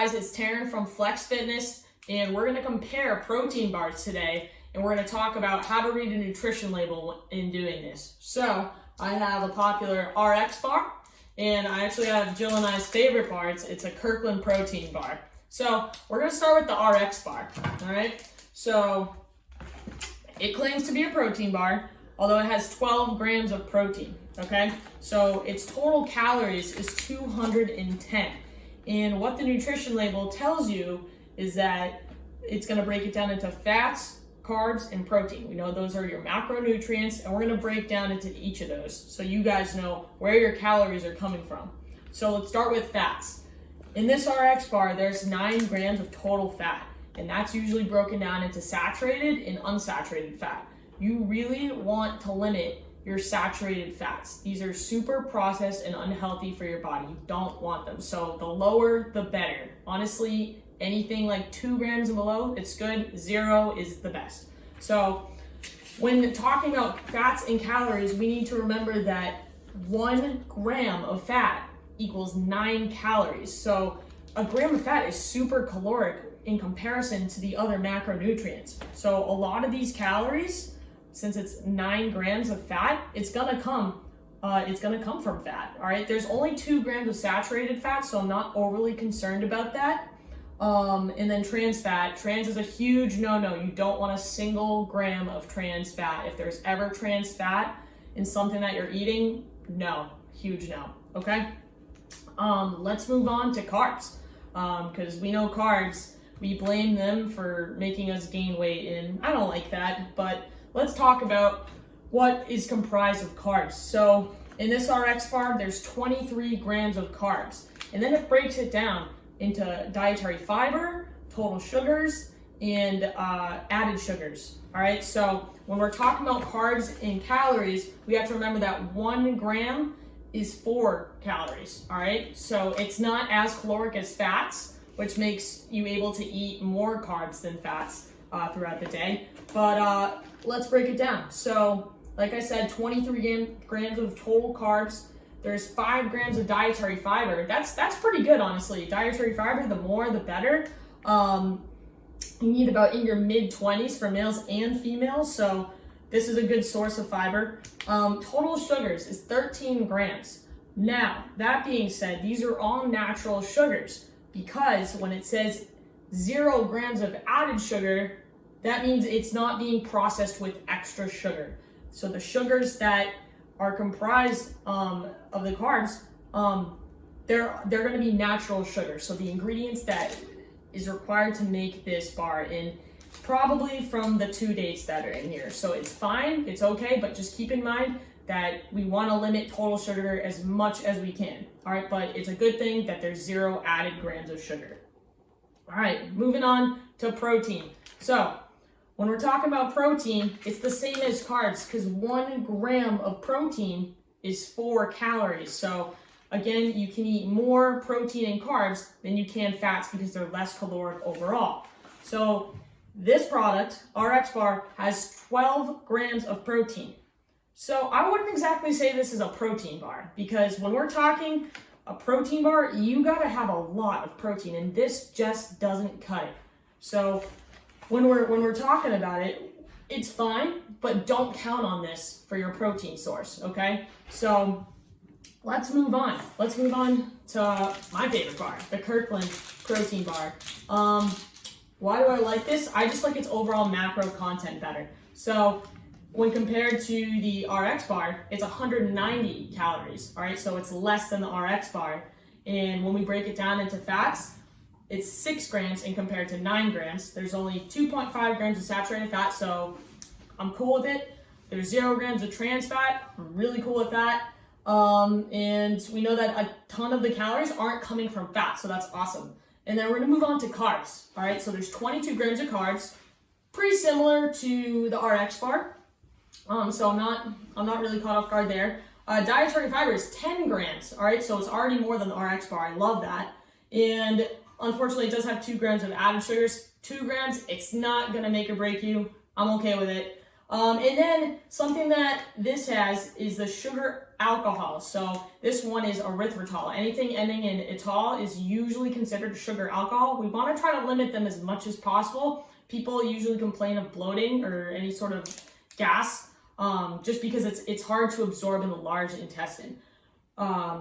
guys, it's Taryn from Flex Fitness, and we're going to compare protein bars today, and we're going to talk about how to read a nutrition label in doing this. So I have a popular RX bar, and I actually have Jill and I's favorite bar. It's a Kirkland protein bar. So we're going to start with the RX bar, all right? So it claims to be a protein bar, although it has 12 grams of protein, okay? So its total calories is 210. And what the nutrition label tells you is that it's gonna break it down into fats, carbs, and protein. We know those are your macronutrients, and we're gonna break down into each of those so you guys know where your calories are coming from. So let's start with fats. In this RX bar, there's 9 grams of total fat, and that's usually broken down into saturated and unsaturated fat. You really want to limit your saturated fats. These are super processed and unhealthy for your body. You don't want them. So the lower, the better. Honestly, anything like 2 grams and below, it's good. 0 is the best. So when talking about fats and calories, we need to remember that 1 gram of fat equals 9 calories. So a gram of fat is super caloric in comparison to the other macronutrients. So a lot of these calories, since it's 9 grams of fat, it's gonna come from fat, all right? There's only 2 grams of saturated fat, so I'm not overly concerned about that. And then trans fat. Trans is a huge no-no. You don't want a single gram of trans fat. If there's ever trans fat in something that you're eating, no, huge no, okay? Let's move on to carbs, because we know carbs, we blame them for making us gain weight, and I don't like that, but let's talk about what is comprised of carbs. So in this RX bar, there's 23 grams of carbs, and then it breaks it down into dietary fiber, total sugars, and added sugars. All right, so when we're talking about carbs and calories, we have to remember that 1 gram is 4 calories. All right, so it's not as caloric as fats, which makes you able to eat more carbs than fats throughout the day. But let's break it down. So like I said, 23 grams of total carbs. There's 5 grams of dietary fiber. That's pretty good, honestly. Dietary fiber, the more the better. You need about in your mid-20s for males and females, so this is a good source of fiber. Total sugars is 13 grams. Now, that being said, these are all natural sugars, because when it says 0 grams of added sugar, that means it's not being processed with extra sugar. So the sugars that are comprised of the carbs, they're going to be natural sugars. So the ingredients that is required to make this bar, in probably from the 2 dates that are in here. So it's fine, it's okay, but just keep in mind that we want to limit total sugar as much as we can. All right, but it's a good thing that there's 0 added grams of sugar. All right, moving on to protein. So when we're talking about protein, it's the same as carbs, because 1 gram of protein is 4 calories. So again, you can eat more protein and carbs than you can fats because they're less caloric overall. So this product, RX bar, has 12 grams of protein. So I wouldn't exactly say this is a protein bar, because when we're talking a protein bar, you gotta have a lot of protein, and this just doesn't cut it. So when we're talking about it, it's fine, but don't count on this for your protein source, okay? So let's move on. Let's move on to my favorite bar, the Kirkland protein bar. Why do I like this? I just like its overall macro content better. So when compared to the RX bar, it's 190 calories, all right? So it's less than the RX bar. And when we break it down into fats, it's 6 grams and compared to 9 grams. There's only 2.5 grams of saturated fat, so I'm cool with it. There's 0 grams of trans fat. I'm really cool with that. And we know that a ton of the calories aren't coming from fat, so that's awesome. And then we're gonna move on to carbs, all right? So there's 22 grams of carbs, pretty similar to the RX bar. So I'm not really caught off guard there. Dietary fiber is 10 grams, all right? So it's already more than the RX bar. I love that. And unfortunately, it does have 2 grams of added sugars. 2 grams, it's not gonna make or break you. I'm okay with it. And then something that this has is the sugar alcohol. So this one is erythritol. Anything ending in etol is usually considered sugar alcohol. We want to try to limit them as much as possible. People usually complain of bloating or any sort of gas, just because it's hard to absorb in the large intestine.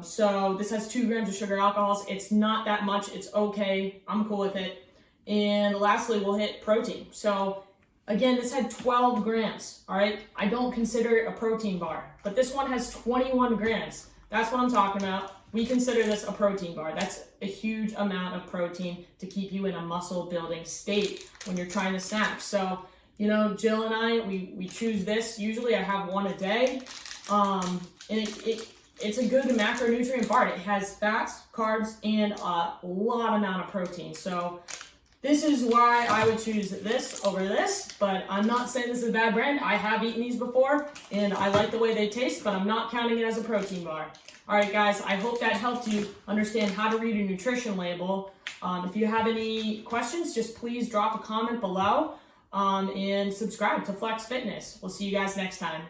So this has 2 grams of sugar alcohols. It's not that much. It's okay. I'm cool with it. And lastly, we'll hit protein. So again, this had 12 grams, all right? I don't consider it a protein bar, but this one has 21 grams. That's what I'm talking about. We consider this a protein bar. That's a huge amount of protein to keep you in a muscle building state when you're trying to snack. So, you know, Jill and I, we choose this. Usually I have one a day. And it's a good macronutrient bar. It has fats, carbs, and a lot amount of protein. So this is why I would choose this over this, but I'm not saying this is a bad brand. I have eaten these before, and I like the way they taste, but I'm not counting it as a protein bar. All right, guys, I hope that helped you understand how to read a nutrition label. If you have any questions, just please drop a comment below and subscribe to Flex Fitness. We'll see you guys next time.